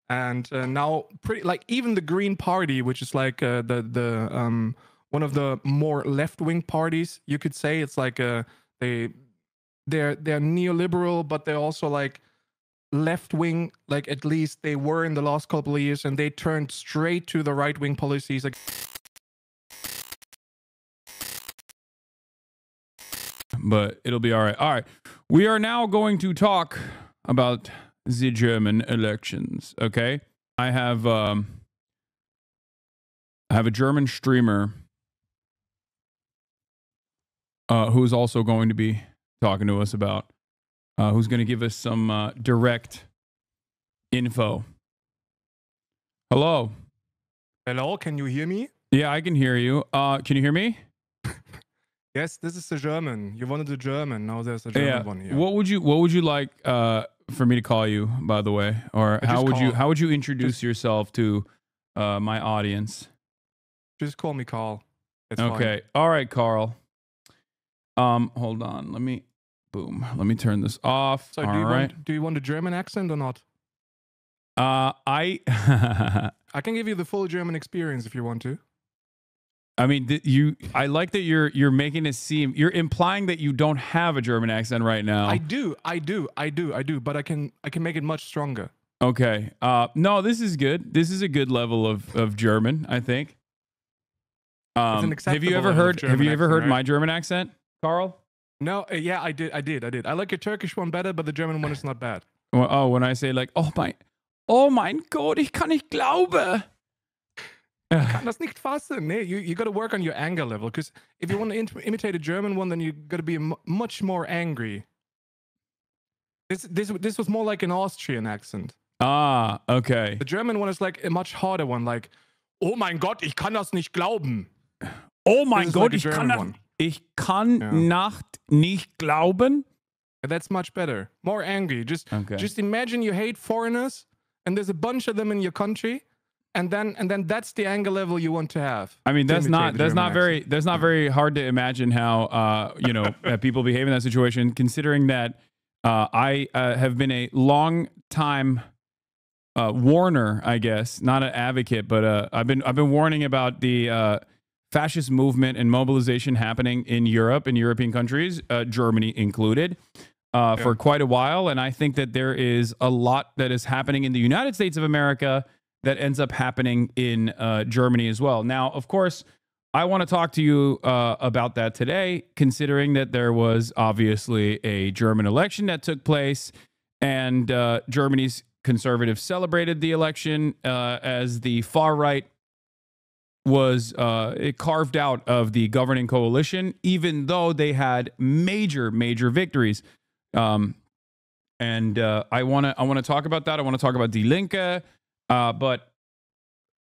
And now, pretty like even the Green Party, which is like the one of the more left wing parties, you could say. It's like they're neoliberal, but they're also like left wing. Like at least they were in the last couple of years, and they turned straight to the right wing policies. Like, but it'll be all right. All right, we are now going to talk about the German elections. Okay, I have a German streamer who is also going to be talking to us about who's going to give us some direct info. Hello. hello, can you hear me? Yeah, I can hear you. Can you hear me? Yes, this is the German. You wanted the German. Now there's a German one here. What would you like for me to call you, by the way? Or how would you introduce yourself to my audience? Just call me Carl. It's okay. fine. All right, Carl. Hold on. Let me turn this off. So All do you want a German accent or not? I can give you the full German experience if you want to. I mean, I like that you're making it seem, you're implying that you don't have a German accent right now. I do, but I can make it much stronger. Okay. No, this is good. This is a good level of German, I think. Have you ever heard my German accent, Carl? No, yeah, I did. I like your Turkish one better, but the German one is not bad. Well, when I say like, oh mein Gott, ich kann nicht glauben. I kann das nicht fassen. Nee, you got to work on your anger level, because if you want to imitate a German one, then you got to be much more angry. This was more like an Austrian accent. Ah, okay. The German one is like a much harder one, like, oh mein Gott, ich kann das nicht glauben. Oh mein Gott, ich kann nicht glauben. That's much better. More angry. Just imagine you hate foreigners, and there's a bunch of them in your country. And then that's the anger level you want to have. I mean, that's not very hard to imagine how people behave in that situation, considering that I have been a long time warner, I guess, not an advocate, but I've been warning about the fascist movement and mobilization happening in Europe, in European countries, Germany included, for quite a while. And I think that there is a lot that is happening in the United States of America that ends up happening in Germany as well. Now, of course, I want to talk to you about that today, considering that there was obviously a German election that took place, and Germany's conservatives celebrated the election as the far right was carved out of the governing coalition, even though they had major victories. And I want to talk about that. I want to talk about Die Linke. But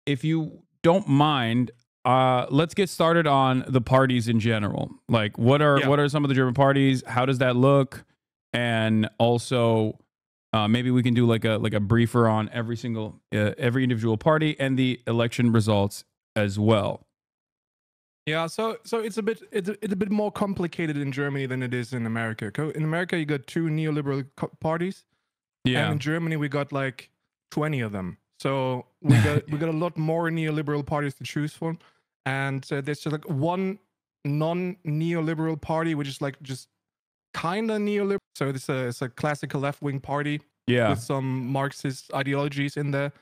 if you don't mind, let's get started on the parties in general. Like, what are some of the German parties? How does that look? And also, maybe we can do like a briefer on every individual party and the election results as well. Yeah, so it's a bit more complicated in Germany than it is in America. In America, you got two neoliberal parties. Yeah, and in Germany, we got like 20 of them. So we got a lot more neoliberal parties to choose from, and there's just like one non-neoliberal party, which is like just kind of neoliberal. So it's a classical left-wing party with some Marxist ideologies in there,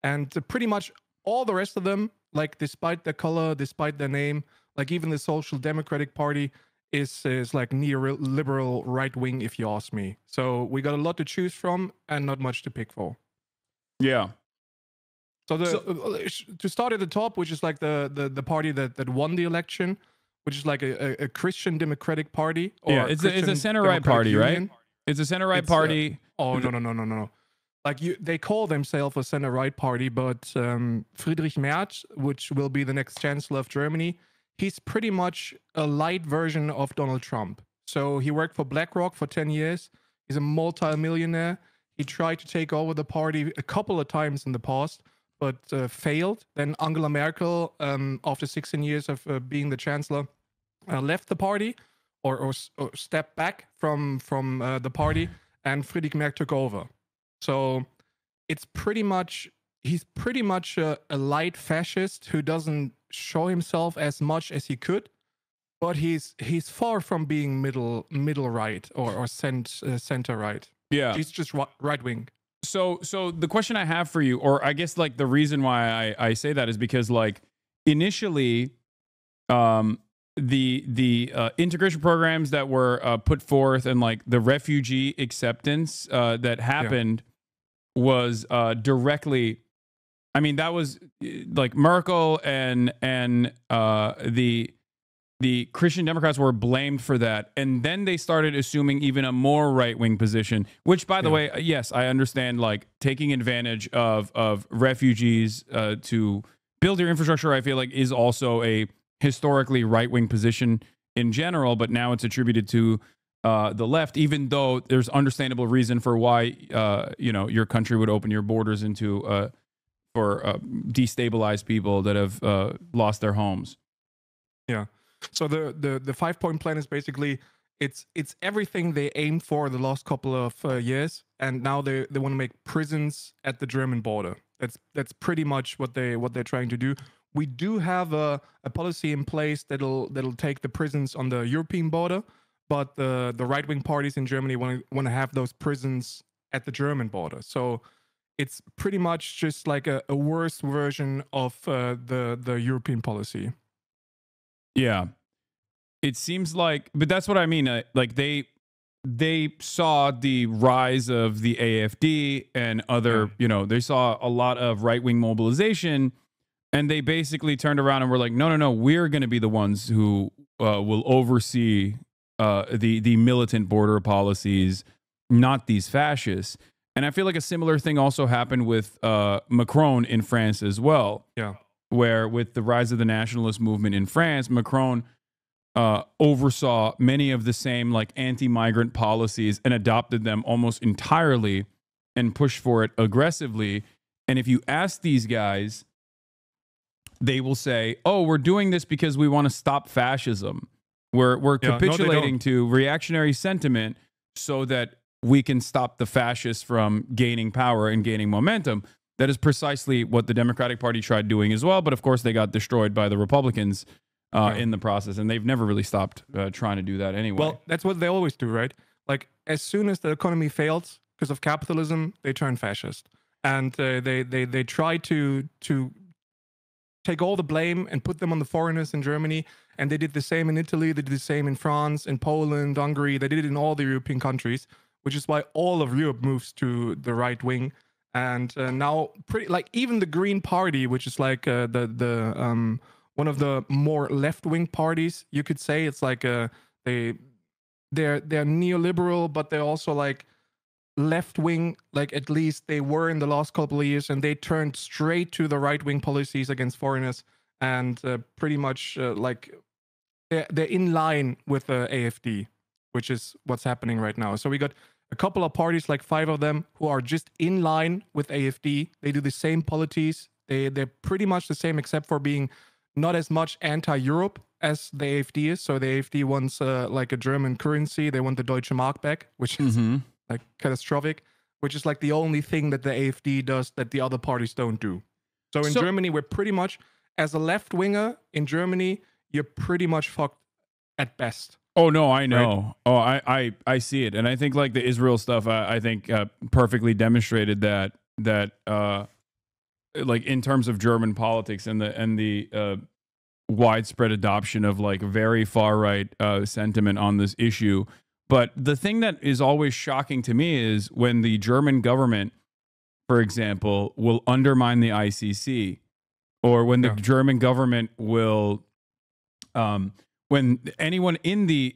and pretty much all the rest of them, like despite their color, despite their name, like even the Social Democratic Party is like neoliberal right-wing, if you ask me. So we got a lot to choose from and not much to pick for. Yeah. So to start at the top, which is like the party that won the election, which is like a Christian Democratic Party. Or it's a center-right party, right? It's a center-right party. No. Like they call themselves a center-right party, but Friedrich Merz, which will be the next chancellor of Germany, he's pretty much a light version of Donald Trump. So he worked for BlackRock for 10 years. He's a multi-millionaire. He tried to take over the party a couple of times in the past, but failed. Then Angela Merkel, after 16 years of being the chancellor, left the party or stepped back from the party, and Friedrich Merz took over. So it's pretty much he's pretty much a light fascist who doesn't show himself as much as he could, but he's far from being middle right or center right. Yeah, He's just right wing. So the question I have for you, or I guess like the reason why I say that is because like initially, the integration programs that were put forth and like the refugee acceptance that happened was directly. I mean, that was like Merkel and the Christian Democrats were blamed for that. And then they started assuming even a more right-wing position, which, by the way, yes, I understand, like, taking advantage of refugees to build your infrastructure, I feel like, is also a historically right-wing position in general, but now it's attributed to the left, even though there's understandable reason for why, your country would open your borders into for destabilized people that have lost their homes. Yeah. So the 5-point plan is basically it's everything they aimed for the last couple of years, and now they want to make prisons at the German border. That's pretty much what they're trying to do. We do have a policy in place that'll take the prisons on the European border, but the right wing parties in Germany want to have those prisons at the German border. So it's pretty much just like a worse version of the European policy. Yeah, it seems like, but that's what I mean. Like they saw the rise of the AfD and other, they saw a lot of right wing mobilization, and they basically turned around and were like, no, we're going to be the ones who will oversee the militant border policies, not these fascists. And I feel like a similar thing also happened with Macron in France as well. Yeah. Where with the rise of the nationalist movement in France, Macron oversaw many of the same like anti-migrant policies and adopted them almost entirely and pushed for it aggressively. And if you ask these guys, they will say, "Oh, we're doing this because we want to stop fascism. We're capitulating to reactionary sentiment so that we can stop the fascists from gaining power and gaining momentum." That is precisely what the Democratic Party tried doing as well. But of course, they got destroyed by the Republicans in the process. And they've never really stopped trying to do that anyway. Well, that's what they always do, right? Like, as soon as the economy fails because of capitalism, they turn fascist. And they try to take all the blame and put them on the foreigners in Germany. And they did the same in Italy. They did the same in France, in Poland, Hungary. They did it in all the European countries, which is why all of Europe moves to the right wing. And now, even the Green Party, which is like the one of the more left-wing parties, you could say, it's like they're neoliberal, but they're also like left-wing. Like at least they were in the last couple of years, and they turned straight to the right-wing policies against foreigners, and pretty much like they're in line with the AfD, which is what's happening right now. So we got a couple of parties, like 5 of them, who are just in line with AfD. They do the same policies. They're pretty much the same, except for being not as much anti-Europe as the AfD is. So the AfD wants like a German currency. They want the Deutsche Mark back, which is like catastrophic, which is like the only thing that the AfD does that the other parties don't do. So in Germany, we're pretty much, as a left-winger in Germany, you're pretty much fucked at best. Oh no, I know. Right? Oh, I see it, and I think like the Israel stuff, I think perfectly demonstrated that like in terms of German politics and the widespread adoption of like very far right sentiment on this issue. But the thing that is always shocking to me is when the German government, for example, will undermine the ICC, or when the German government will. When anyone in the,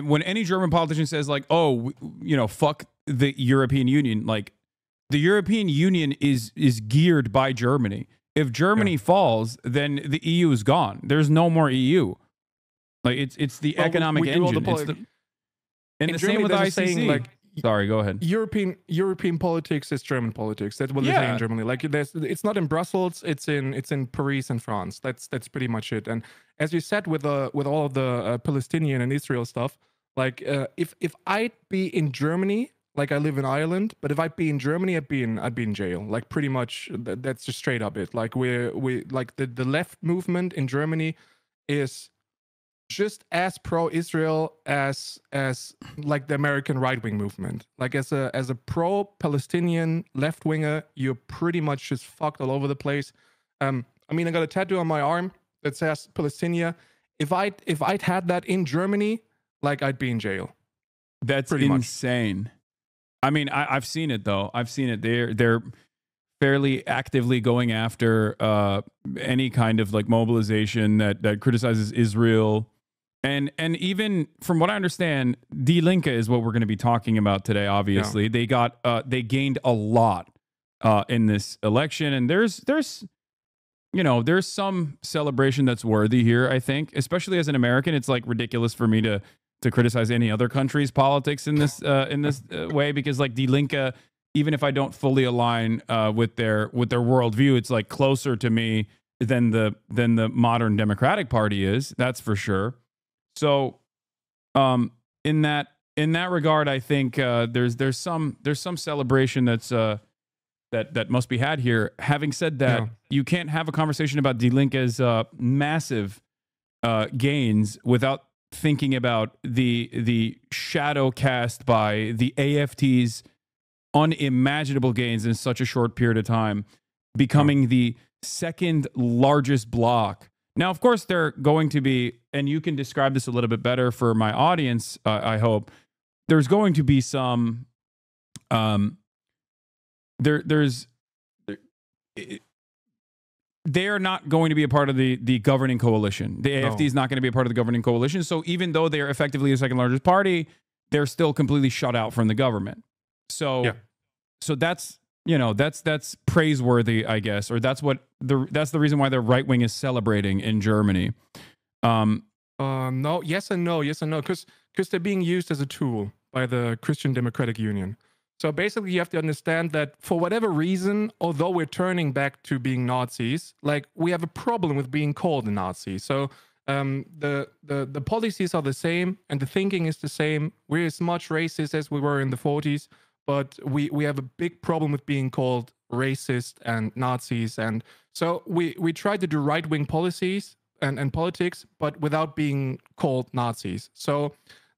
when any German politician says like, oh, fuck the European Union, like the European Union is geared by Germany. If Germany falls, then the EU is gone. There's no more EU. Like it's the economic engine. And the same with ICC. Saying, like, sorry, go ahead. European politics is German politics. That's what they say in Germany. Like it's not in Brussels. It's in Paris and France. That's pretty much it. And as you said with all of the Palestinian and Israel stuff, like if I'd be in Germany, like I live in Ireland, but if I'd be in Germany, I'd be in jail. Like pretty much, that's just straight up it. Like we like the left movement in Germany is just as pro-Israel as like the American right-wing movement. Like as a pro-Palestinian left-winger, you're pretty much just fucked all over the place. I mean, I got a tattoo on my arm that says Palestinia. If I'd had that in Germany, like I'd be in jail. That's insane. I mean, I've seen it though. I've seen it. They're fairly actively going after any kind of like mobilization that criticizes Israel. And even from what I understand, Die Linke is what we're going to be talking about today. Obviously, they gained a lot in this election, and there's some celebration that's worthy here. I think, especially as an American, it's like ridiculous for me to criticize any other country's politics in this way, because like Die Linke, even if I don't fully align with their worldview, it's like closer to me than the modern Democratic Party is. That's for sure. So, in that regard, I think there's some celebration that must be had here. Having said that, you can't have a conversation about Die Linke's massive gains without thinking about the shadow cast by the AFT's unimaginable gains in such a short period of time, becoming the second largest bloc. Now, of course, they're going to be, and you can describe this a little bit better for my audience, I hope. There's going to be some, they're not going to be a part of the governing coalition. The AFD is not going to be a part of the governing coalition. So even though they are effectively the second largest party, they're still completely shut out from the government. So, so that's praiseworthy, I guess, or that's the reason why the right wing is celebrating in Germany. No, yes and no, because they're being used as a tool by the Christian Democratic Union. So basically, you have to understand that for whatever reason, although we're turning back to being Nazis, like we have a problem with being called a Nazi. So the policies are the same and the thinking is the same. We're as much racist as we were in the 40s, but we have a big problem with being called racist and Nazis. And so we try to do right-wing policies and politics, but without being called Nazis. So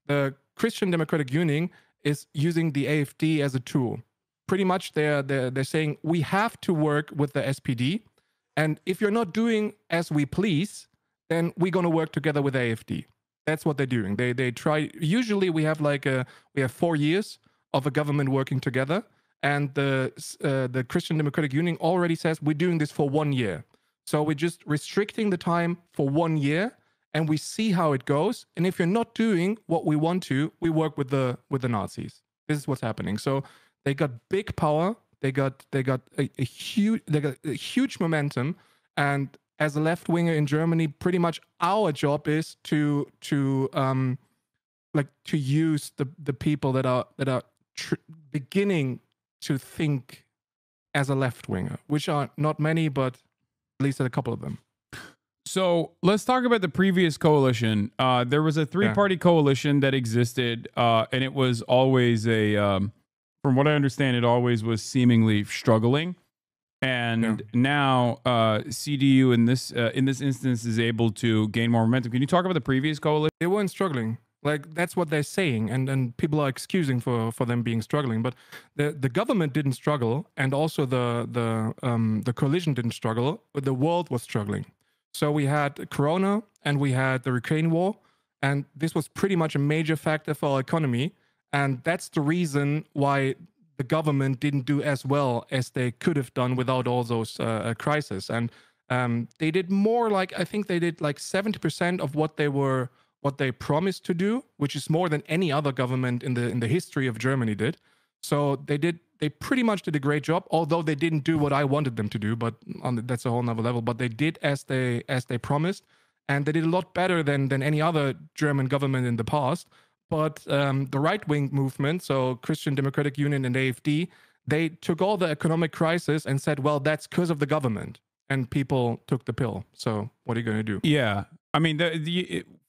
the Christian Democratic Union is using the AFD as a tool. Pretty much they're saying we have to work with the SPD, and if you're not doing as we please, then we're going to work together with AFD. That's what they're doing. They try. Usually we have 4 years of a government working together, and the Christian Democratic Union already says we're doing this for 1 year. So we're just restricting the time for 1 year, and we see how it goes. And if you're not doing what we want to, we work with the Nazis. This is what's happening. So they got big power. They got a huge momentum. And as a left winger in Germany, pretty much our job is to use the people that are beginning to think as a left winger, which are not many, but at least a couple of them. So let's talk about the previous coalition. There was a three-party coalition that existed, and it was always from what I understand, it always was seemingly struggling. And now CDU in this instance is able to gain more momentum. Can you talk about the previous coalition? They weren't struggling. Like that's what they're saying, and people are excusing for them being struggling. But the government didn't struggle, and also the coalition didn't struggle. But the world was struggling. So we had Corona and we had the Ukraine war, and this was pretty much a major factor for our economy. And that's the reason why the government didn't do as well as they could have done without all those crises. And they did more, I think they did 70% of what they promised to do, which is more than any other government in the history of Germany did. So they pretty much did a great job, although they didn't do what I wanted them to do, but that's a whole nother level. But they did as they promised, and they did a lot better than any other German government in the past. But the right-wing movement, so Christian Democratic Union and AfD, they took all the economic crisis and said, well, that's because of the government. And people took the pill. So what are you going to do? Yeah. I mean,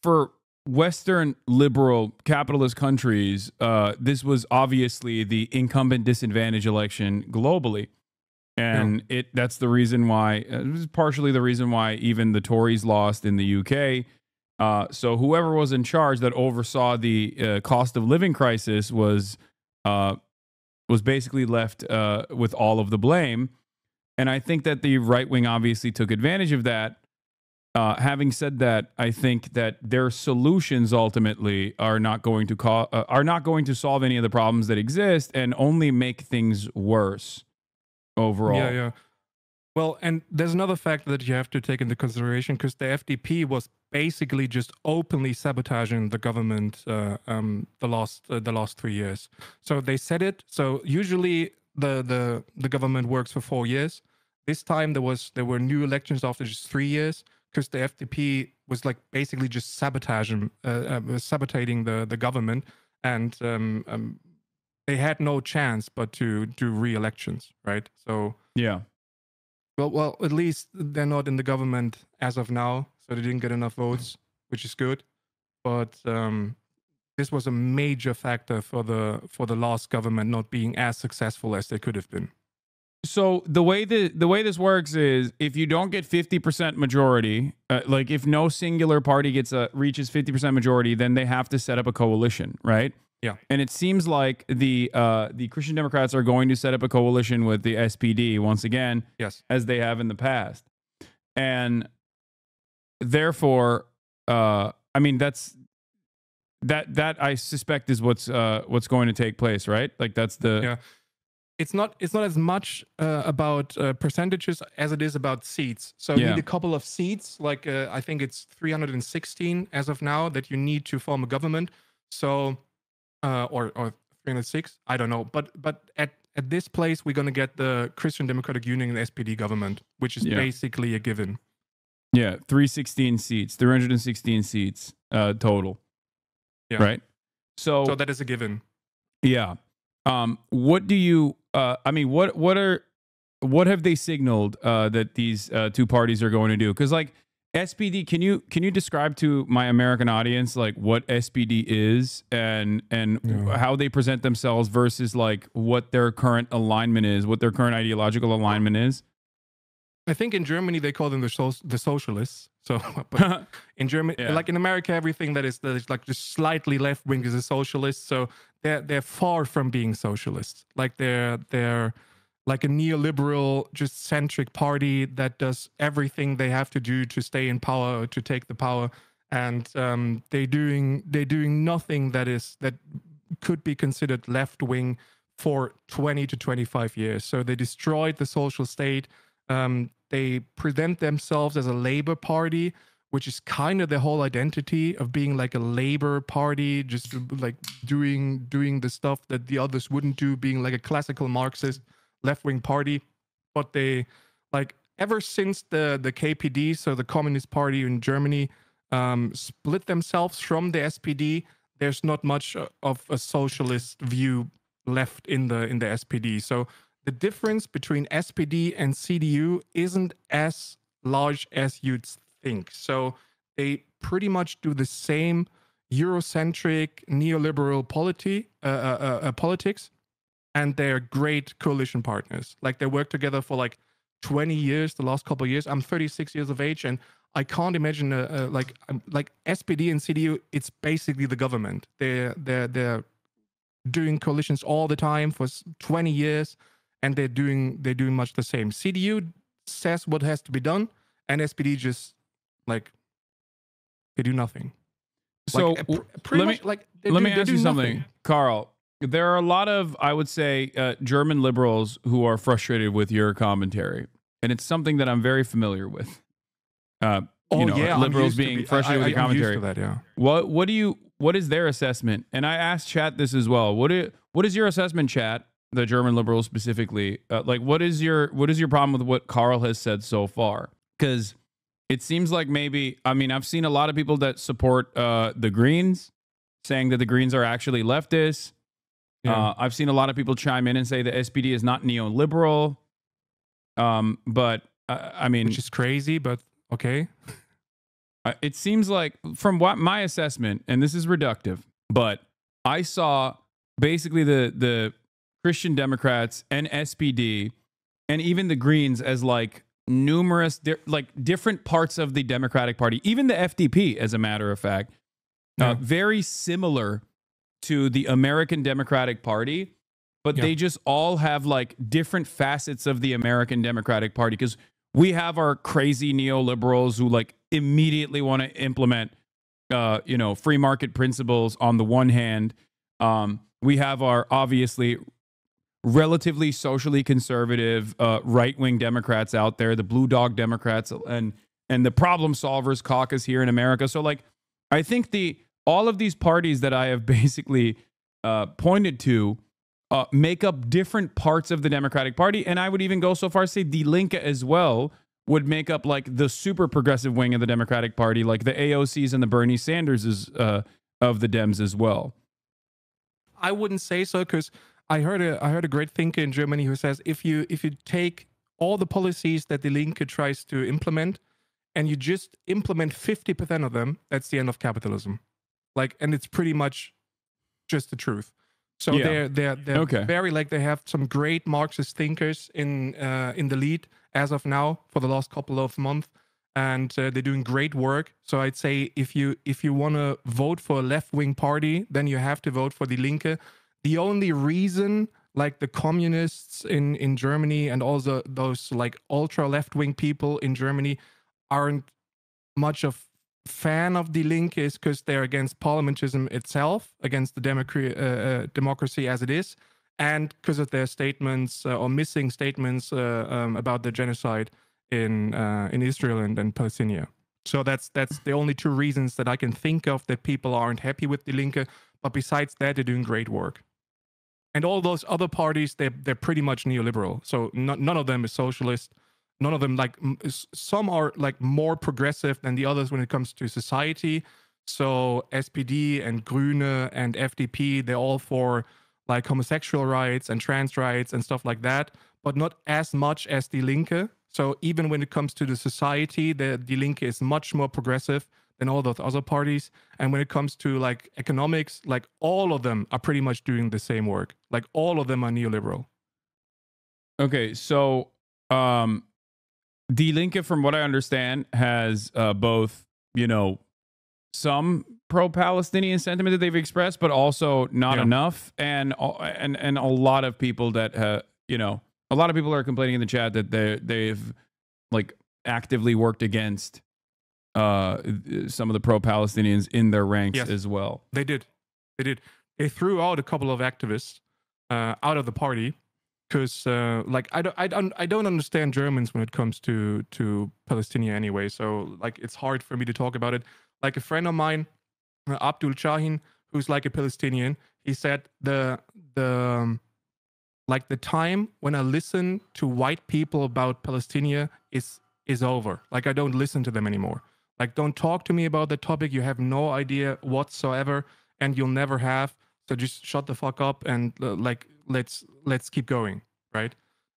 for Western liberal capitalist countries, this was obviously the incumbent disadvantage election globally. And that's the reason why, it was partially the reason why even the Tories lost in the UK. So whoever was in charge that oversaw the cost of living crisis was basically left with all of the blame. And I think that the right wing obviously took advantage of that. Having said that, I think that their solutions ultimately are not going to solve any of the problems that exist and only make things worse overall. Yeah. Well, and there's another factor that you have to take into consideration, because the FDP was basically just openly sabotaging the government the last 3 years. So they said it. So usually the government works for 4 years. This time there were new elections after just 3 years, because the FDP was like basically just sabotaging the government, and they had no chance but to do re-elections, right? So yeah. Well, at least they're not in the government as of now, so they didn't get enough votes, which is good. But this was a major factor for the last government not being as successful as they could have been. So the way this works is, if you don't get 50% majority, like if no singular party reaches 50% majority, then they have to set up a coalition, right? Yeah. And it seems like the Christian Democrats are going to set up a coalition with the SPD once again, yes, as they have in the past. And therefore, I mean, that I suspect is what's going to take place, right? Like that's the yeah. It's not as much about percentages as it is about seats. So you need a couple of seats, like I think it's 316 as of now that you need to form a government. So or 306, I don't know. But at this place, we're gonna get the Christian Democratic Union and SPD government, which is basically a given. Yeah, 316 seats, 316 seats total. Yeah. Right. So that is a given. Yeah. What do you? I mean, what have they signaled that these two parties are going to do? Because like SPD, can you describe to my American audience like what SPD is and how they present themselves versus like what their current alignment is, what their current ideological alignment is? I think in Germany they call them the socialists. So, but in Germany, like in America, everything that is like just slightly left wing is a socialist. So they're far from being socialists. Like they're like a neoliberal, just centric party that does everything they have to do to stay in power or to take the power, and they're doing nothing that could be considered left wing for 20 to 25 years. So they destroyed the social state. They present themselves as a labor party, which is kind of the whole identity of being like a labor party, just like doing the stuff that the others wouldn't do, being like a classical Marxist left-wing party. But they, like, ever since the KPD, so the Communist Party in Germany, split themselves from the SPD, there's not much of a socialist view left in the SPD. So the difference between SPD and CDU isn't as large as you'd think. So they pretty much do the same Eurocentric neoliberal politics, and they're great coalition partners. Like they work together for like 20 years, the last couple of years. I'm 36 years of age, and I can't imagine like SPD and CDU. It's basically the government. They're doing coalitions all the time for 20 years. And they're doing much the same. CDU says what has to be done, and SPD just like they do nothing. So like, let me ask you something, Carl. There are a lot of, I would say, German liberals who are frustrated with your commentary, and it's something that I'm very familiar with. Liberals being frustrated with your commentary. I'm used to that, What is their assessment? And I asked chat this as well. What is your assessment, chat? The German liberals specifically, like what is your problem with what Carl has said so far? Because it seems like maybe, I mean, I've seen a lot of people that support the Greens, saying that the Greens are actually leftists. I've seen a lot of people chime in and say the SPD is not neoliberal. But I mean, which is crazy, but okay. It seems like, from what my assessment, and this is reductive, but I saw basically the Christian Democrats and SPD and even the Greens as like numerous different parts of the Democratic Party, even the FDP, as a matter of fact, very similar to the American Democratic Party, but they just all have like different facets of the American Democratic Party, because we have our crazy neoliberals who like immediately want to implement free market principles on the one hand. We have our obviously relatively socially conservative right-wing Democrats out there, the Blue Dog Democrats, and the Problem Solvers Caucus here in America. So like, I think all of these parties that I have basically pointed to make up different parts of the Democratic Party, and I would even go so far as to say Die Linke as well would make up like the super progressive wing of the Democratic Party, like the AOCs and the Bernie Sanderses of the Dems as well. I wouldn't say so, because I heard a great thinker in Germany who says if you take all the policies that Die Linke tries to implement and you just implement 50% of them, that's the end of capitalism. Like, and it's pretty much just the truth. So they're very, like, they have some great Marxist thinkers in the lead as of now for the last couple of months, and they're doing great work. So I'd say if you want to vote for a left-wing party, then you have to vote for Die Linke. The only reason, like, the communists in Germany and also those like ultra left-wing people in Germany aren't much of fan of Die Linke is because they're against parliamentism itself, against the democracy as it is, and because of their statements or missing statements about the genocide in Israel and Palestine. So that's the only two reasons that I can think of that people aren't happy with Die Linke. But besides that, they're doing great work. And all those other parties, they're pretty much neoliberal. So none of them is socialist. None of them, like, some are like more progressive than the others when it comes to society. So SPD and Grüne and FDP, they're all for like homosexual rights and trans rights and stuff like that, but not as much as Die Linke. So even when it comes to the society, the Die Linke is much more progressive than all those other parties. And when it comes to like economics, like all of them are pretty much doing the same work. Like all of them are neoliberal. Okay, so Die Linke, from what I understand, has both, some pro-Palestinian sentiment that they've expressed, but also not enough, and a lot of people that a lot of people are complaining in the chat that they've like actively worked against some of the pro-Palestinians in their ranks as well. They did. They threw out a couple of activists out of the party. Because like I don't understand Germans when it comes to Palestinian anyway, so like it's hard for me to talk about it. Like a friend of mine, Abdul Shahin, who's like a Palestinian, he said the time when I listen to white people about Palestine is over. Like I don't listen to them anymore. Like don't talk to me about the topic. You have no idea whatsoever, and you'll never have. So just shut the fuck up and like let's keep going, right?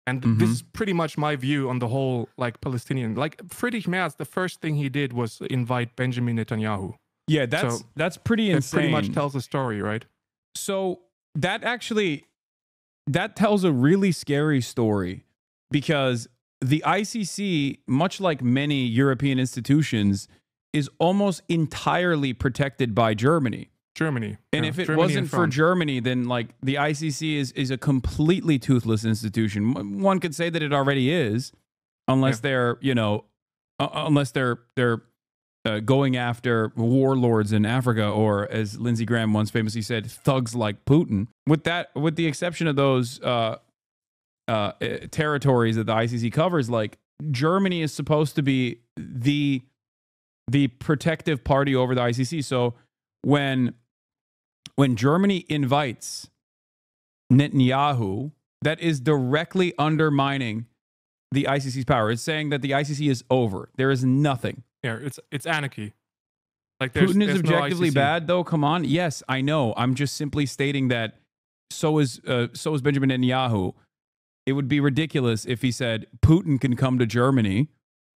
And this is pretty much my view on the whole like Palestinian. Like Friedrich Merz, the first thing he did was invite Benjamin Netanyahu. Yeah, that's pretty insane. That pretty much tells the story, right? So that tells a really scary story, because the ICC, much like many European institutions, is almost entirely protected by Germany. And if it wasn't for Germany, then like the ICC is a completely toothless institution. One could say that it already is, unless they're going after warlords in Africa, or as Lindsey Graham once famously said, thugs like Putin. With the exception of those territories that the ICC covers, like Germany is supposed to be the protective party over the ICC. So when Germany invites Netanyahu, that is directly undermining the ICC's power. It's saying that the ICC is over. There is nothing. Yeah, it's anarchy. Like Putin is objectively bad, though. Come on. Yes, I know. I'm just simply stating that so is Benjamin Netanyahu. It would be ridiculous if he said Putin can come to Germany,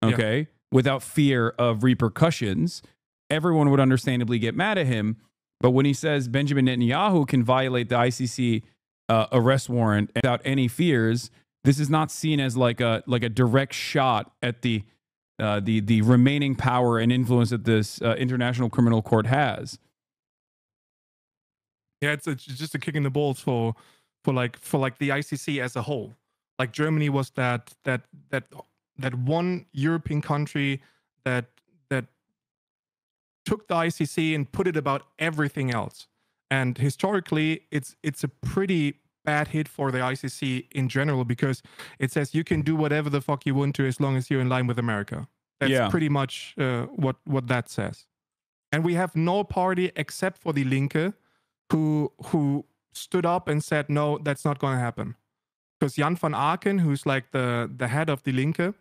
okay, without fear of repercussions, everyone would understandably get mad at him. But when he says Benjamin Netanyahu can violate the ICC arrest warrant without any fears, this is not seen as like a direct shot at the remaining power and influence that this International Criminal Court has. Yeah, it's just a kick in the balls for the ICC as a whole. Like Germany was that one European country that took the ICC and put it about everything else. And historically, it's a pretty bad hit for the ICC in general, because it says you can do whatever the fuck you want to as long as you're in line with America. That's pretty much what that says. And we have no party except for the Linke who stood up and said, no, that's not going to happen. Because Jan van Aken, who's like the head of the Linke,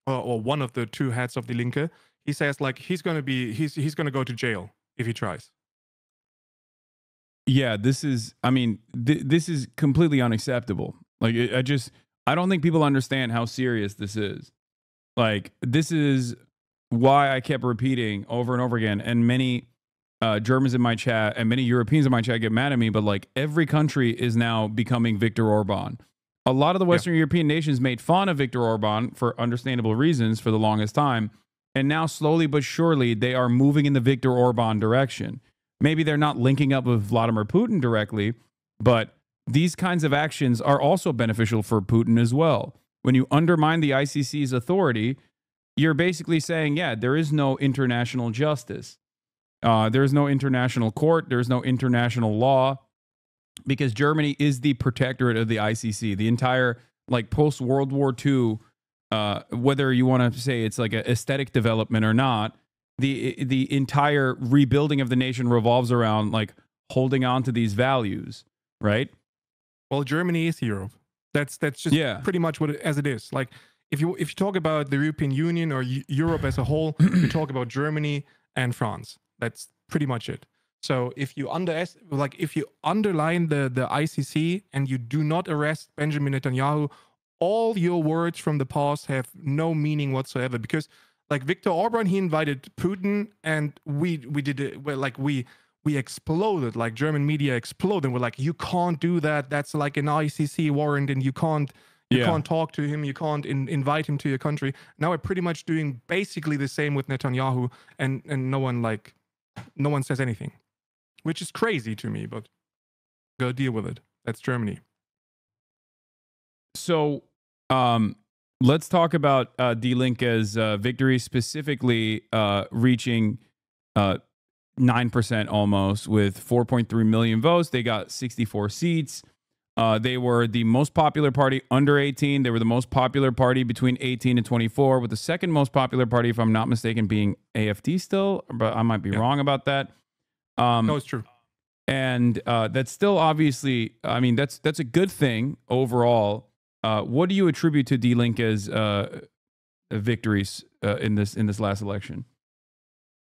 or one of the two heads of the Linke, he says like he's going to go to jail if he tries. Yeah, this is completely unacceptable. Like I don't think people understand how serious this is. Like, this is why I kept repeating over and over again, and many Germans in my chat and many Europeans in my chat get mad at me, but like every country is now becoming Viktor Orban. A lot of the Western European nations made fun of Viktor Orban for understandable reasons for the longest time. And now slowly but surely they are moving in the Viktor Orban direction. Maybe they're not linking up with Vladimir Putin directly, but these kinds of actions are also beneficial for Putin as well. When you undermine the ICC's authority, you're basically saying, yeah, there is no international justice. There is no international court. There is no international law, because Germany is the protectorate of the ICC. The entire like post-World War II, whether you want to say it's like an aesthetic development or not, the entire rebuilding of the nation revolves around like holding on to these values, right? Well, Germany is Europe. That's just pretty much as it is. Like if you talk about the European Union or Europe as a whole, you talk about Germany and France. That's pretty much it. So if you underline the ICC and you do not arrest Benjamin Netanyahu, all your words from the past have no meaning whatsoever. Because like Viktor Orban, he invited Putin, and we did it. Well, like we exploded. Like German media exploded. We're like, you can't do that. That's like an ICC warrant, and you can't talk to him. You can't invite him to your country. Now we're pretty much doing basically the same with Netanyahu, and no one says anything, which is crazy to me. But go deal with it. That's Germany. So let's talk about Die Linke's victory, specifically reaching 9% almost with 4.3 million votes. They got 64 seats. They were the most popular party under 18. They were the most popular party between 18 and 24, with the second most popular party, if I'm not mistaken, being AfD still, but I might be wrong about that. No, it's true. And that's still obviously, I mean, that's a good thing overall. What do you attribute to Die Linke's victories in this last election?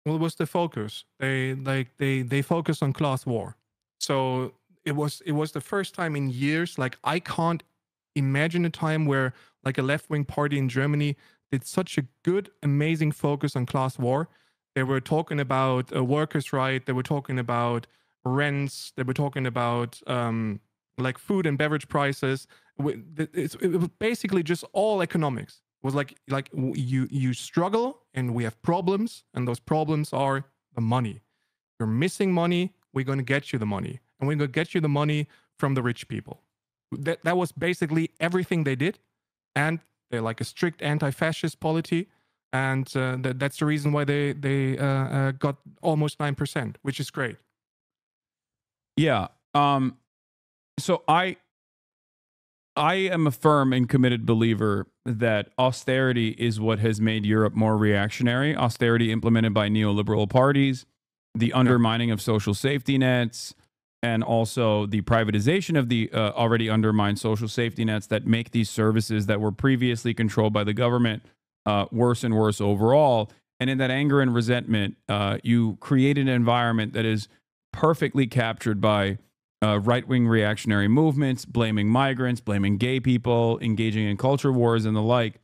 Well, it was the focus. They focused on class war. So it was the first time in years. Like, I can't imagine a time where like a left-wing party in Germany did such a good, amazing focus on class war. They were talking about workers' right. They were talking about rents. They were talking about like food and beverage prices. It was basically just all economics. It was like you struggle and we have problems, and those problems are the money. You're missing money. We're going to get you the money, and we're going to get you the money from the rich people. That was basically everything they did, and they're like a strict anti-fascist polity, and that's the reason why they got almost 9%, which is great. Yeah. So I am a firm and committed believer that austerity is what has made Europe more reactionary. Austerity implemented by neoliberal parties, the undermining of social safety nets, and also the privatization of the already undermined social safety nets that make these services that were previously controlled by the government worse and worse overall. And in that anger and resentment, you create an environment that is perfectly captured by right-wing reactionary movements, blaming migrants, blaming gay people, engaging in culture wars and the like.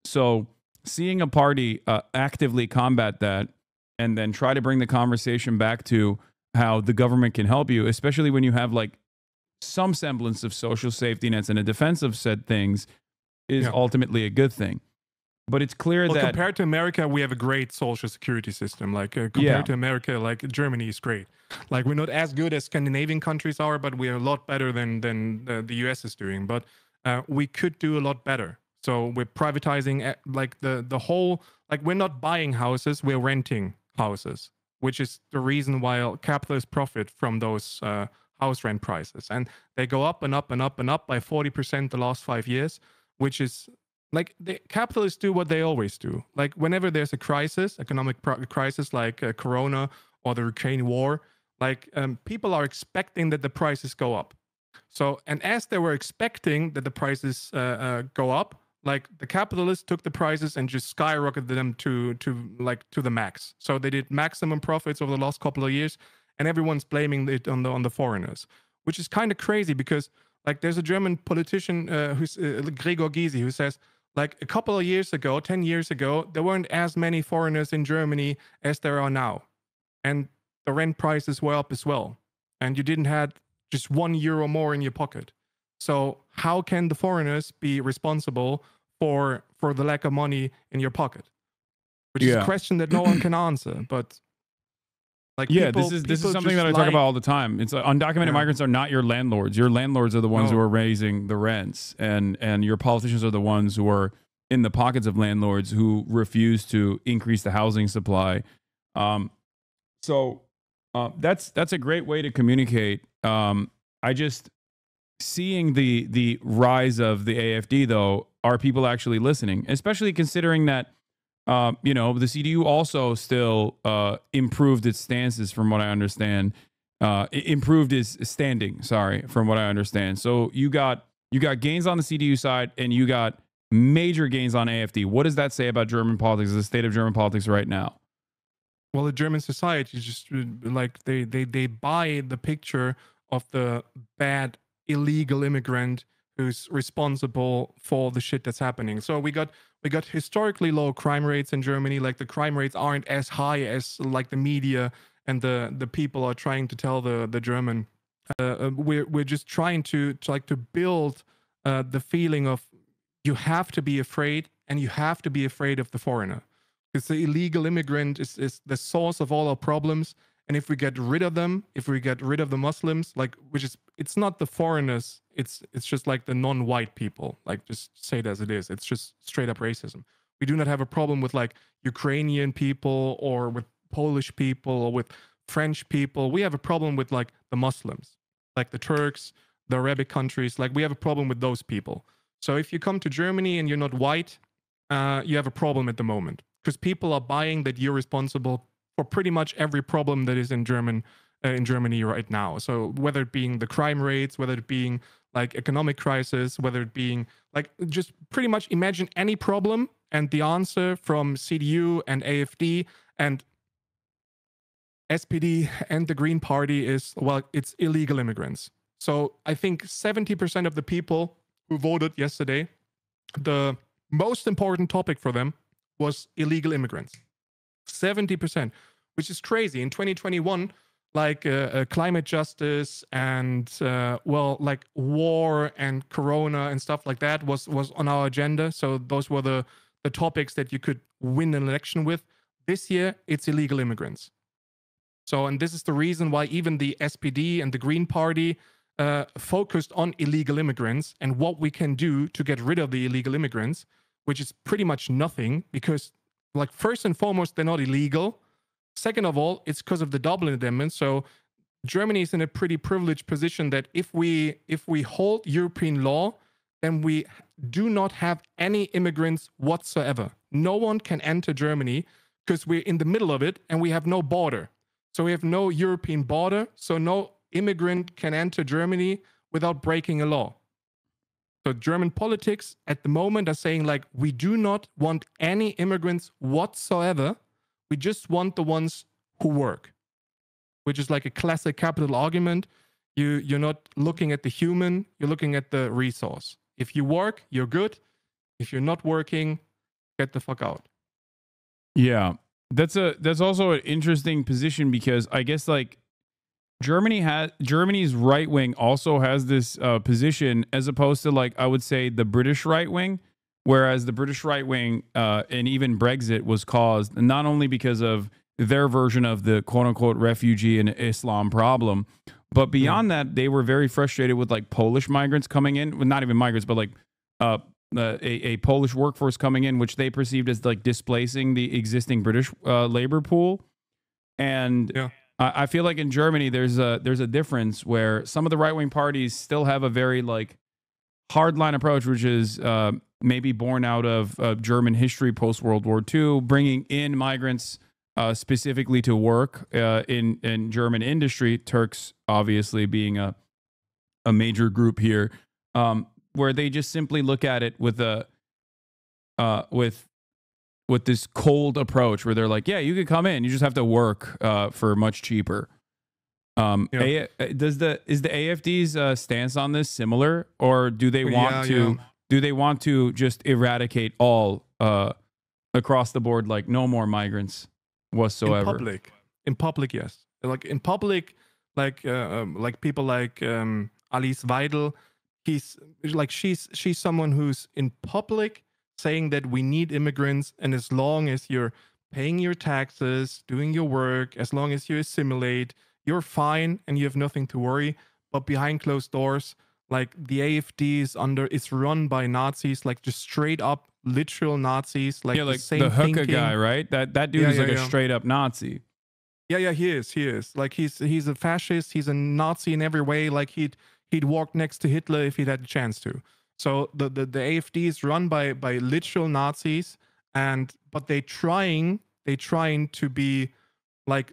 So seeing a party actively combat that and then try to bring the conversation back to how the government can help you, especially when you have like some semblance of social safety nets and a defense of said things, is ultimately a good thing. But it's clear that compared to America, we have a great social security system. Like compared to America, like Germany is great. Like we're not as good as Scandinavian countries are, but we are a lot better than the US is doing. But we could do a lot better. So we're privatizing like the whole, like we're not buying houses, we're renting houses, which is the reason why capitalists profit from those house rent prices. And they go up and up and up and up by 40% the last 5 years, which is like the capitalists do what they always do. Like whenever there's a crisis, economic crisis like Corona or the Ukraine war, like people are expecting that the prices go up. So, and as they were expecting that the prices go up, like the capitalists took the prices and just skyrocketed them to the max. So they did maximum profits over the last couple of years, and everyone's blaming it on the foreigners, which is kind of crazy because like there's a German politician who's Gregor Gysi who says, like a couple of years ago, 10 years ago, there weren't as many foreigners in Germany as there are now. And the rent prices were up as well. And you didn't have just €1 more in your pocket. So how can the foreigners be responsible for the lack of money in your pocket? Which is a question that no one can answer. But like this is something that I talk about all the time. It's undocumented migrants are not your landlords. Your landlords are the ones who are raising the rents, and your politicians are the ones who are in the pockets of landlords who refuse to increase the housing supply. So that's a great way to communicate. I just seeing the rise of the AfD though. Are people actually listening? Especially considering that. The CDU also still improved its stances, from what I understand. Improved its standing, from what I understand. So you got gains on the CDU side, and you got major gains on AfD. What does that say about German politics, the state of German politics right now? Well, the German society is just like they buy the picture of the bad illegal immigrant who's responsible for the shit that's happening. So we got historically low crime rates in Germany. Like the crime rates aren't as high as like the media and the people are trying to tell the German. We're just trying to build the feeling of you have to be afraid, and you have to be afraid of the foreigner, because the illegal immigrant is the source of all our problems. And if we get rid of them, if we get rid of the Muslims, like it's not the foreigners, it's just like the non-white people. Like just say it as it is. It's just straight up racism. We do not have a problem with like Ukrainian people or with Polish people or with French people. We have a problem with like the Muslims, like the Turks, the Arabic countries. Like we have a problem with those people. So if you come to Germany and you're not white, you have a problem at the moment, because people are buying that you're responsible for pretty much every problem that is in Germany right now. So whether it being the crime rates, whether it being like economic crisis, whether it being like just pretty much imagine any problem, and the answer from CDU and AfD and SPD and the Green Party is, well, it's illegal immigrants. So I think 70% of the people who voted yesterday, the most important topic for them was illegal immigrants. 70%, which is crazy. In 2021, like climate justice and like war and Corona and stuff like that was on our agenda. So those were the topics that you could win an election with. This year, it's illegal immigrants. So, and this is the reason why even the SPD and the Green Party focused on illegal immigrants and what we can do to get rid of the illegal immigrants, which is pretty much nothing, because like first and foremost, they're not illegal. Second of all, it's because of the Dublin Amendment. So Germany is in a pretty privileged position that if we hold European law, then we do not have any immigrants whatsoever. No one can enter Germany because we're in the middle of it and we have no border. So we have no European border. So no immigrant can enter Germany without breaking a law. So German politics at the moment are saying like, we do not want any immigrants whatsoever. We just want the ones who work, which is like a classic capital argument. You're not looking at the human, you're looking at the resource. If you work, you're good. If you're not working, get the fuck out. Yeah, that's also an interesting position, because I guess like Germany's right wing also has this position, as opposed to, like, I would say the British right wing, whereas the British right wing and even Brexit was caused not only because of their version of the quote unquote refugee and Islam problem, but beyond that, they were very frustrated with like Polish migrants coming in, well, not even migrants, but like a Polish workforce coming in, which they perceived as like displacing the existing British labor pool. And I feel like in Germany, there's a difference where some of the right wing parties still have a very like hardline approach, which is maybe born out of German history post World War II, bringing in migrants specifically to work in German industry. Turks obviously being a major group here, where they just simply look at it with a with this cold approach, where they're like, yeah, you can come in, you just have to work for much cheaper. Is the AFD's stance on this similar, or do they want to just eradicate all across the board, like no more migrants whatsoever? In public, yes. Like in public, like people like Alice Weidel, she's someone who's in public saying that we need immigrants, and as long as you're paying your taxes, doing your work, as long as you assimilate, you're fine and you have nothing to worry. But behind closed doors, like the AFD is run by Nazis, like just straight up literal Nazis, like like the Hooker guy, right? That dude is like a straight up Nazi. Yeah, he is. Like he's a fascist, he's a Nazi in every way. Like he'd walk next to Hitler if he'd had the chance to. So the AFD is run by literal Nazis, but they trying to be like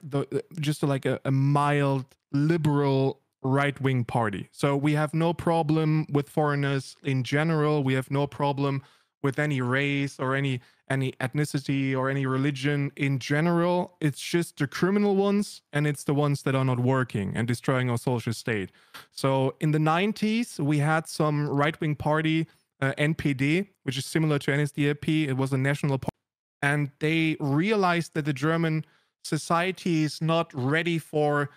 just like a mild liberal right-wing party. So we have no problem with foreigners in general. We have no problem with any race or any ethnicity or any religion in general. It's just the criminal ones, and it's the ones that are not working and destroying our social state. So in the 90s, we had some right-wing party, NPD, which is similar to NSDAP. It was a national party, and they realized that the German society is not ready for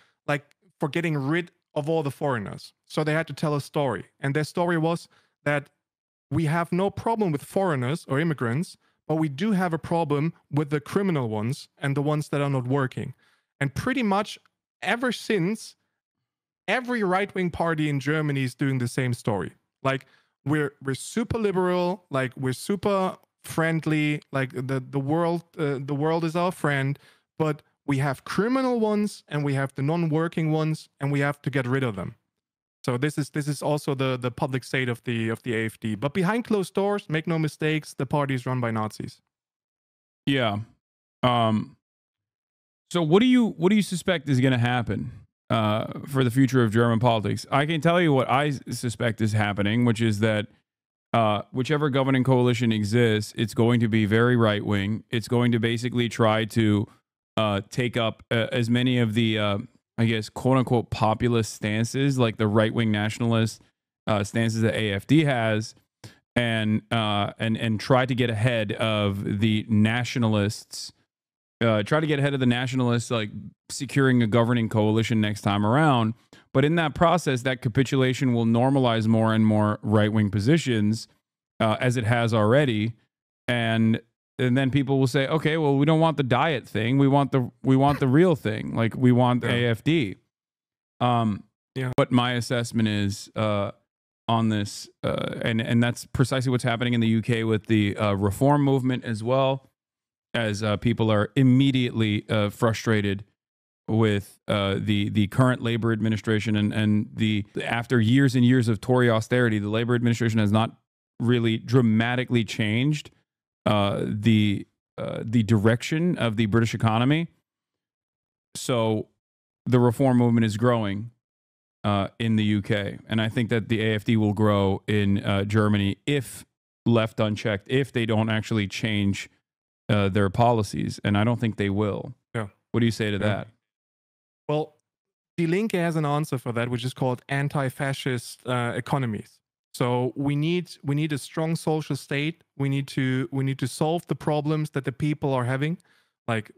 getting rid of all the foreigners. So they had to tell a story, and their story was that we have no problem with foreigners or immigrants, but we do have a problem with the criminal ones and the ones that are not working. And pretty much ever since, every right-wing party in Germany is doing the same story. Like we're super liberal, like we're super friendly, like the world is our friend, but we have criminal ones and we have the non-working ones, and we have to get rid of them. So this is also the public state of the AFD. But behind closed doors, make no mistakes, the party is run by Nazis. Yeah. So what do you suspect is going to happen for the future of German politics? I can tell you what I suspect is happening, which is that whichever governing coalition exists, it's going to be very right wing. It's going to basically try to take up as many of the I guess, quote unquote, populist stances, like the right wing nationalist stances that AFD has, and try to get ahead of the nationalists. Try to get ahead of the nationalists, like securing a governing coalition next time around. But in that process, that capitulation will normalize more and more right wing positions, as it has already, and then people will say, okay, well, we don't want the diet thing. We want the real thing. Like we want AFD. What my assessment is on this, and that's precisely what's happening in the UK with the reform movement, as well as people are immediately frustrated with the current Labour administration, and after years and years of Tory austerity, the Labour administration has not really dramatically changed the direction of the British economy. So the reform movement is growing in the UK, and I think that the AFD will grow in Germany if left unchecked, if they don't actually change their policies, and I don't think they will. Yeah. What do you say to that? Well, Die Linke has an answer for that, which is called anti-fascist economies. So we need a strong social state. We need to solve the problems that the people are having, like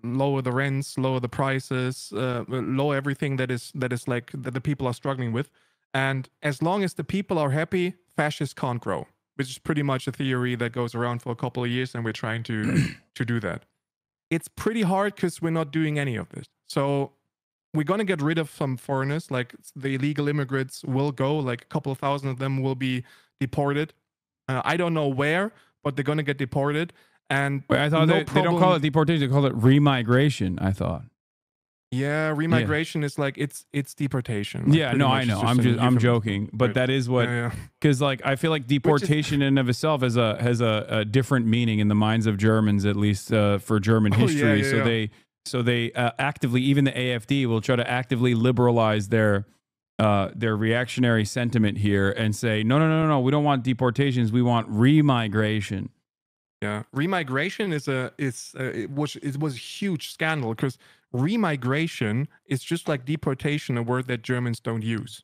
lower the rents, lower the prices, lower everything that is like that the people are struggling with. And as long as the people are happy, fascists can't grow, which is pretty much a theory that goes around for a couple of years, and we're trying to do that. It's pretty hard because we're not doing any of this. So we're going to get rid of some foreigners, like the illegal immigrants will go, like a couple of thousand of them will be deported. I don't know where, but they're going to get deported. And wait, I thought they don't call it deportation, they call it remigration, I thought. Yeah, remigration is like it's deportation. Like, yeah, no, I know. I'm joking, but that is what, because like I feel like deportation in and of itself has a different meaning in the minds of Germans, at least for German history. So they actively, even the AfD will try to actively liberalize their reactionary sentiment here and say no, we don't want deportations, we want remigration. Yeah, remigration it was a huge scandal because remigration is just like deportation, a word that Germans don't use.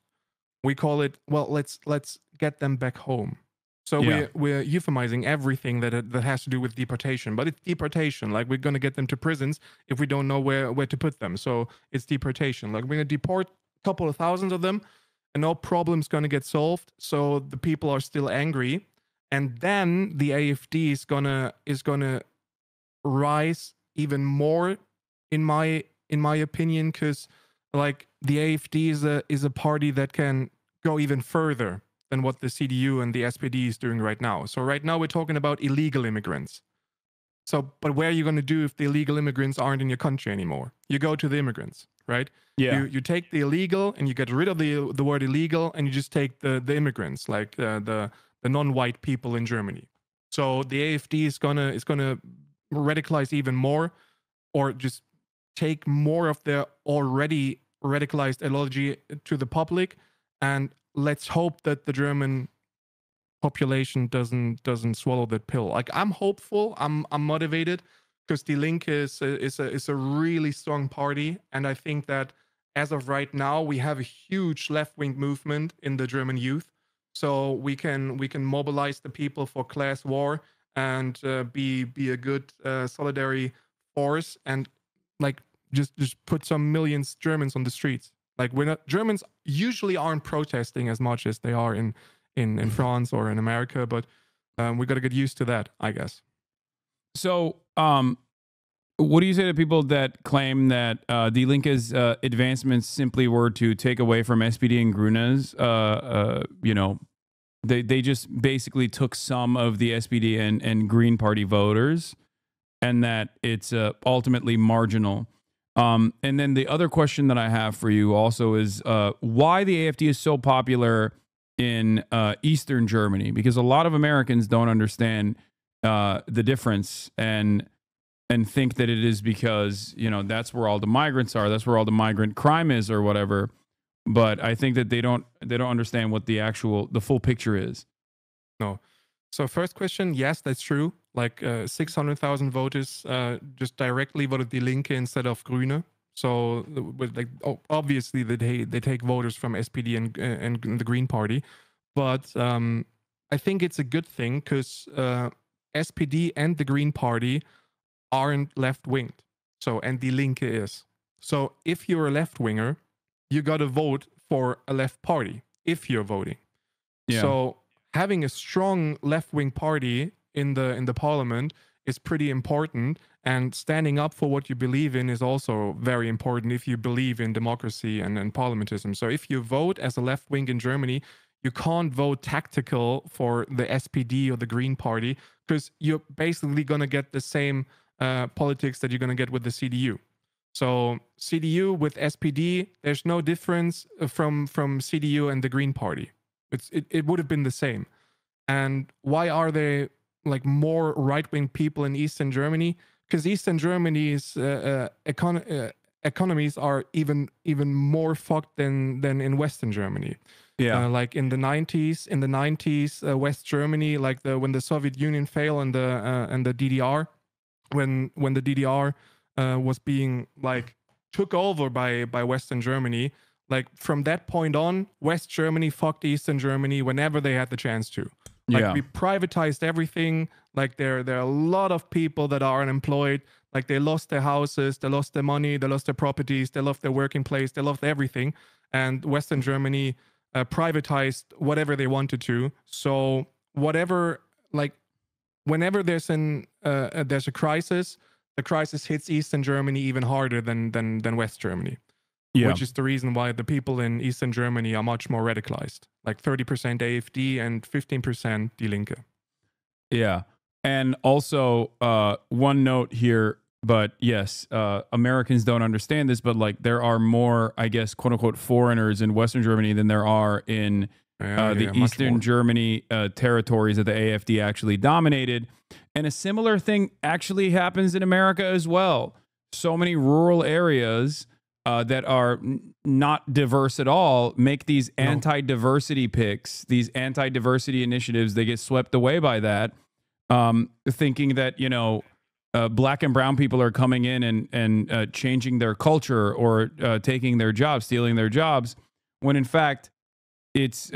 We call it, well, let's get them back home. So we're euphemizing everything that has to do with deportation, but it's deportation. Like we're gonna get them to prisons if we don't know where to put them. So it's deportation. Like we're gonna deport a couple of thousands of them, and no problem's gonna get solved. So the people are still angry, and then the AfD is gonna rise even more, in my opinion, because like the AfD is a party that can go even further than what the CDU and the SPD is doing right now. So right now we're talking about illegal immigrants. So, but where are you going to do if the illegal immigrants aren't in your country anymore? You go to the immigrants, right? Yeah. You take the illegal and you get rid of the word illegal, and you just take the immigrants, like the non-white people in Germany. So the AfD is gonna radicalize even more, or just take more of their already radicalized ideology to the public, and let's hope that the German population doesn't swallow that pill. Like I'm hopeful, I'm motivated, because Die Linke is a really strong party, and I think that as of right now we have a huge left-wing movement in the German youth. So we can mobilize the people for class war and be a good solidarity force, and like just put some millions Germans on the streets. Like Germans usually aren't protesting as much as they are in France or in America, but we got to get used to that, I guess. So, what do you say to people that claim that Die Linke's advancements simply were to take away from SPD and Grüne's? They just basically took some of the SPD and Green Party voters, and that it's ultimately marginal. And then the other question that I have for you also is why the AfD is so popular in Eastern Germany, because a lot of Americans don't understand the difference and think that it is because, that's where all the migrants are, that's where all the migrant crime is or whatever. But I think that they don't understand what the full picture is. No. So first question, yes, that's true. Like 600,000 voters just directly voted Die Linke instead of Grüne. So obviously they take voters from SPD and the Green Party. But I think it's a good thing because SPD and the Green Party aren't left-winged. So, and Die Linke is. So if you're a left-winger, you got to vote for a left party if you're voting. Yeah. So having a strong left-wing party in the parliament is pretty important, and standing up for what you believe in is also very important if you believe in democracy and parliamentism. So if you vote as a left wing in Germany, you can't vote tactical for the SPD or the Green Party, because you're basically going to get the same politics that you're going to get with the CDU. So CDU with SPD, there's no difference from CDU and the Green Party. It would have been the same. And why are there like more right-wing people in Eastern Germany? Because Eastern Germany's economies are even more fucked than in Western Germany. Yeah, like in the 90s, West Germany, like when the Soviet Union fell and the DDR, when the DDR was being like took over by Western Germany, like from that point on, West Germany fucked Eastern Germany whenever they had the chance to. Like we privatized everything. Like there are a lot of people that are unemployed. Like they lost their houses, they lost their money, they lost their properties, they lost their working place, they lost everything. And Western Germany privatized whatever they wanted to. So whatever, like whenever there's a crisis, the crisis hits Eastern Germany even harder than West Germany. Yeah. Which is the reason why the people in Eastern Germany are much more radicalized, like 30% AfD and 15% Die Linke. Yeah. And also, one note here, but yes, Americans don't understand this, but like there are more, I guess, quote unquote, foreigners in Western Germany than there are in the Eastern Germany territories that the AfD actually dominated. And a similar thing actually happens in America as well. So many rural areas that are not diverse at all make these anti-diversity picks, these anti-diversity initiatives. They get swept away by that, thinking that, you know, black and brown people are coming in and changing their culture or taking their jobs, stealing their jobs, when in fact it's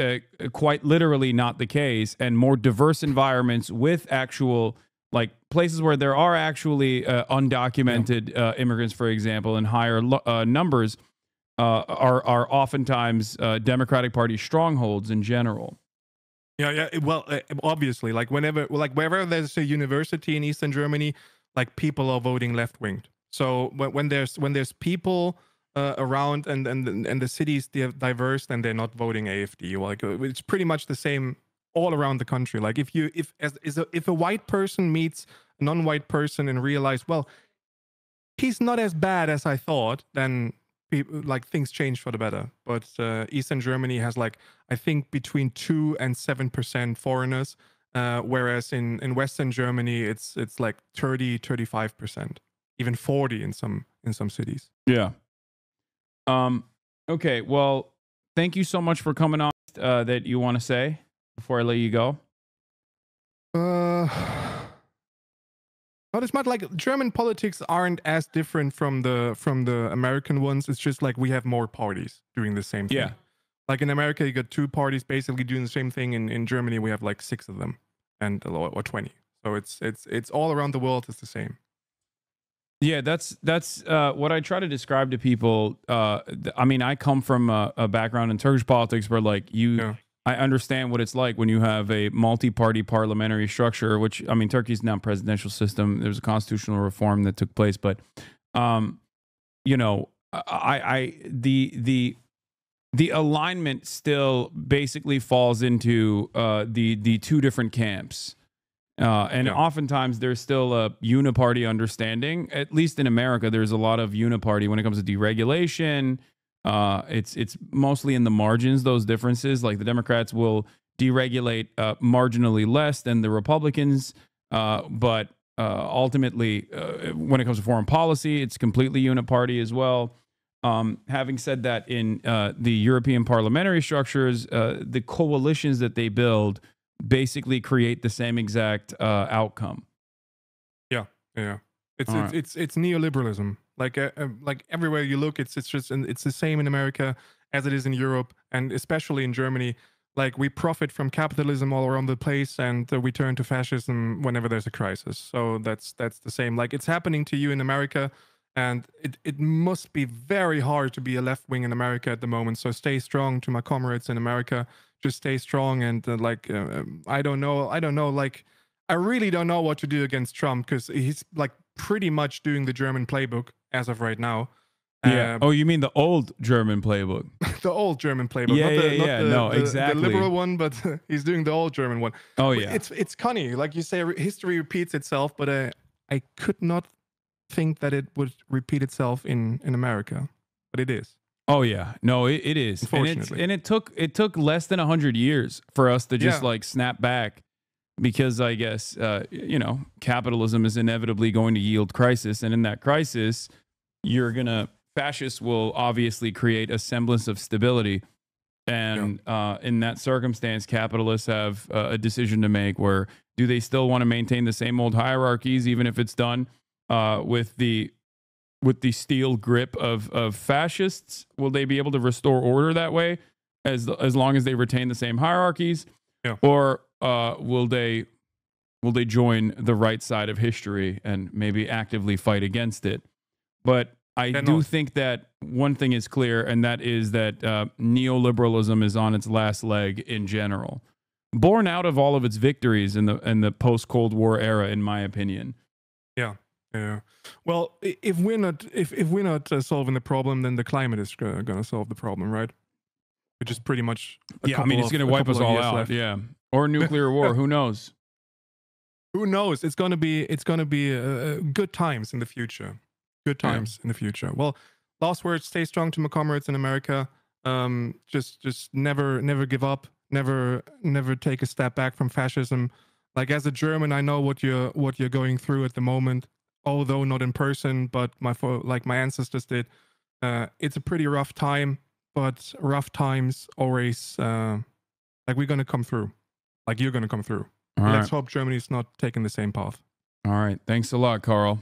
quite literally not the case. And more diverse environments with actual, like, places where there are actually undocumented immigrants, for example, in higher numbers, are oftentimes Democratic Party strongholds in general. Yeah. Well, obviously, like wherever there's a university in Eastern Germany, like people are voting left winged. So when there's people around and the cities diverse, then they're not voting AfD. Like it's pretty much the same all around the country. Like if a white person meets a non-white person and realize, well, he's not as bad as I thought, then people, like, things change for the better. But Eastern Germany has, like, I think between 2 and 7% foreigners, whereas in Western Germany it's like 30-35%, even 40 in some cities. Yeah. Okay. Well, thank you so much for coming on. That you want to say before I let you go? Not as much. Like, German politics aren't as different from the American ones. It's just like we have more parties doing the same thing. Yeah. Like in America, you got 2 parties basically doing the same thing. In Germany, we have like 6 of them, or 20. So it's all around the world. It's the same. Yeah, that's what I try to describe to people. I mean, I come from a background in Turkish politics where, like, I understand what it's like when you have a multi-party parliamentary structure, which, I mean, Turkey's now a presidential system. There's a constitutional reform that took place, but, you know, the alignment still basically falls into the 2 different camps. Oftentimes there's still a uniparty understanding. At least in America, there's a lot of uniparty when it comes to deregulation. It's mostly in the margins, those differences. Like the Democrats will deregulate marginally less than the Republicans, but ultimately, when it comes to foreign policy, it's completely uniparty as well. Having said that, in the European parliamentary structures, the coalitions that they build basically create the same exact outcome. Yeah. It's neoliberalism. Like everywhere you look, it's the same in America as it is in Europe, and especially in Germany. Like, we profit from capitalism all around the place, and we turn to fascism whenever there's a crisis. So that's the same. Like, it's happening to you in America, and it must be very hard to be a left wing in America at the moment. So stay strong to my comrades in America. Just stay strong, and I don't know. Like, I really don't know what to do against Trump, because he's like pretty much doing the German playbook as of right now. Yeah. Oh, you mean the old German playbook? The old German playbook. Yeah. Exactly. The liberal one, but he's doing the old German one. Oh, yeah. It's funny. Like you say, history repeats itself, but I could not think that it would repeat itself in America, but it is. Oh yeah, no, it is. Unfortunately. And it took less than 100 years for us to just like snap back, because I guess you know, capitalism is inevitably going to yield crisis, and in that crisis, fascists will obviously create a semblance of stability, and in that circumstance, capitalists have a decision to make: where do they still want to maintain the same old hierarchies, even if it's done with the with the steel grip of fascists? Will they be able to restore order that way, as long as they retain the same hierarchies? Yeah. Or will they join the right side of history and maybe actively fight against it? But I do think that one thing is clear, and that is that neoliberalism is on its last leg in general, born out of all of its victories in the post-Cold War era, in my opinion. Yeah. Yeah. Well, if we're not solving the problem, then the climate is going to solve the problem, right? Which is pretty much it's going to wipe us all out. Left. Yeah, or nuclear war. Who knows? Who knows? It's going to be good times in the future. Good times in the future. Well, last words: stay strong to my comrades in America. Just never give up. Never take a step back from fascism. Like, as a German, I know what you're going through at the moment. Although not in person, but my ancestors did. It's a pretty rough time, but rough times always we're gonna come through. Like, you're gonna come through. Let's hope Germany's not taking the same path. All right. Thanks a lot, Carl.